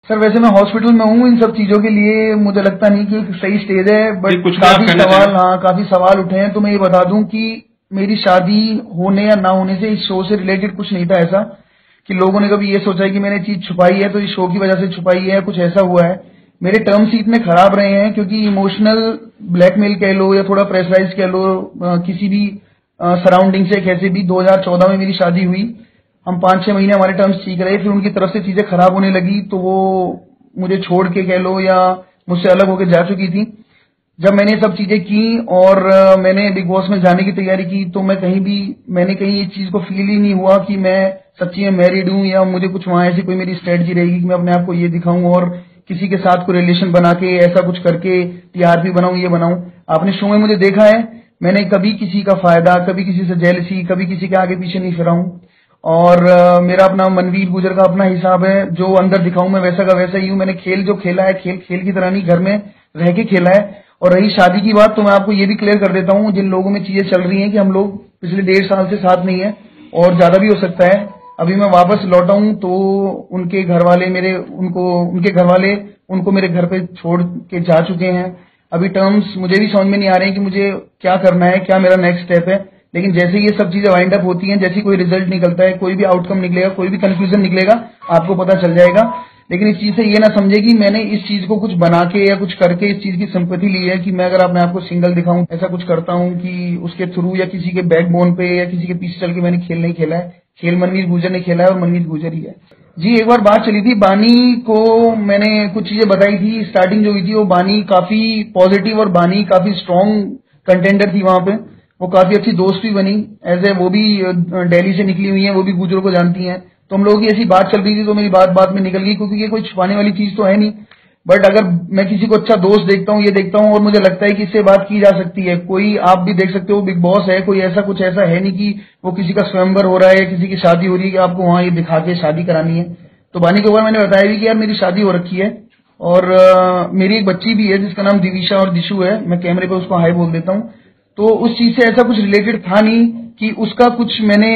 Sir वैसे मैं hospital में हूँ, इन सब चीजों के लिए मुझे लगता नहीं कि एक सही स्टेज है, बट कुछ काफी सवाल उठे हैं। तो मैं ये बता दूं कि मेरी शादी होने या ना होने से इस शो से रिलेटेड कुछ नहीं था ऐसा कि लोगों ने कभी ये सोचा है कि मैंने चीज छुपाई है तो इस शो की वजह से छुपाई है, कुछ ऐसा हुआ है। मेरे टर्म्स इतने खराब रहे हैं क्योंकि इमोशनल ब्लैकमेल कह लो या थोड़ा प्रेशराइज कह लो, किसी भी सराउंडिंग से कैसे भी। 2014 में मेरी शादी हुई, हम 5-6 महीने हमारे टर्म्स ठीक रहे, फिर उनकी तरफ से चीजें खराब होने लगी तो वो मुझे छोड़ के कह लो या मुझसे अलग होकर जा चुकी थी। जब मैंने सब चीजें की और मैंने बिग बॉस में जाने की तैयारी की तो मैंने कहीं इस चीज को फील ही नहीं हुआ कि मैं सच्ची में मैरिड हूं या मुझे कुछ वहां ऐसी कोई मेरी स्ट्रेटजी रहेगी कि मैं अपने आप को ये दिखाऊं और किसी के साथ कोई रिलेशन बना के ऐसा कुछ करके टीआरपी बनाऊं, ये बनाऊं। आपने शो में मुझे देखा है, मैंने कभी किसी का फायदा, कभी किसी से जेलसी, कभी किसी के आगे पीछे नहीं फिरा हूं। और मेरा अपना मनवीर गुजर का अपना हिसाब है, जो अंदर दिखाऊं मैं वैसा का वैसा ही हूं। मैंने खेल जो खेला है, खेल की तरह नहीं, घर में रह के खेला है। और रही शादी की बात, तो मैं आपको ये भी क्लियर कर देता हूं, जिन लोगों में चीजें चल रही हैं कि हम लोग पिछले 1.5 साल से साथ नहीं है और ज्यादा भी हो सकता है। अभी मैं वापस लौटा हूं तो उनके घर वाले उनको मेरे घर पे छोड़ के जा चुके हैं। अभी टर्म्स मुझे भी समझ में नहीं आ रहे हैं कि मुझे क्या करना है, क्या मेरा नेक्स्ट स्टेप है। लेकिन जैसे ये सब चीजें वाइंड अप होती हैं, जैसे कोई रिजल्ट निकलता है, कोई भी आउटकम निकलेगा, कोई भी कंक्लूजन निकलेगा, आपको पता चल जाएगा। लेकिन इस चीज से ये ना समझे कि मैंने इस चीज को कुछ बना के या कुछ करके इस चीज की सिंपैथी ली है कि मैं अगर अपने आप को सिंगल दिखाऊं, ऐसा कुछ करता हूं कि उसके थ्रू या किसी के बैकबोन पे या किसी के पीछे चल के मैंने खेल नहीं खेला है। खेल मनवीर गुजर ने खेला है और मनवीर गुजर ही है। जी, एक बार बात चली थी, बानी को मैंने कुछ चीजें बताई थी। स्टार्टिंग जो हुई थी वो बानी काफी पॉजिटिव और बानी काफी स्ट्रांग कंटेंडर थी वहां पे। वो काफी अच्छी दोस्त भी बनी, वो भी दिल्ली से निकली हुई है, वो भी गुजरों को जानती हैं। तो हम लोगों की ऐसी बात चल रही थी तो मेरी बात में निकल गई, क्योंकि ये कोई छुपाने वाली चीज तो है नहीं। बट अगर मैं किसी को अच्छा दोस्त देखता हूँ, ये देखता हूँ और मुझे लगता है कि इससे बात की जा सकती है, कोई आप भी देख सकते हो बिग बॉस है, कोई कुछ ऐसा है नहीं कि वो किसी का स्वयंवर हो रहा है या किसी की शादी हो रही है कि आपको वहां ये दिखा के शादी करानी है। तो बानी के ऊपर मैंने बताया भी कि यार मेरी शादी हो रखी है और मेरी एक बच्ची भी है जिसका नाम दिविशा और दिशु है, मैं कैमरे पे उसको हाई बोल देता हूँ। तो उस चीज से ऐसा कुछ रिलेटेड था नहीं कि उसका कुछ मैंने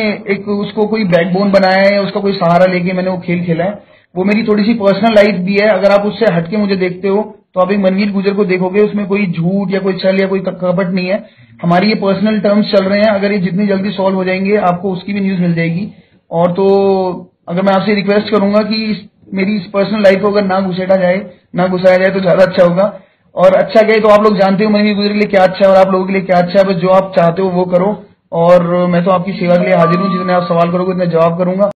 उसको कोई बैकबोन बनाया है या उसका कोई सहारा लेके मैंने वो खेल खेला है। वो मेरी थोड़ी सी पर्सनल लाइफ भी है। अगर आप उससे हटके मुझे देखते हो तो आप एक मनवीर गुजर को देखोगे, उसमें कोई झूठ या कोई छल या कोई कपट नहीं है। हमारी ये पर्सनल टर्म्स चल रहे हैं, अगर ये जितनी जल्दी सॉल्व हो जाएंगे आपको उसकी भी न्यूज मिल जाएगी। और तो अगर मैं आपसे रिक्वेस्ट करूंगा कि मेरी इस पर्सनल लाइफ को अगर ना घुसाया जाए तो ज्यादा अच्छा होगा। और अच्छा क्या है, तो आप लोग जानते हो मनवीर गुजर के लिए क्या अच्छा है और आप लोगों के लिए क्या अच्छा है। बस जो आप चाहते हो वो करो और मैं तो आपकी सेवा के लिए हाजिर हूँ। जितने आप सवाल करोगे उतने जवाब करूंगा।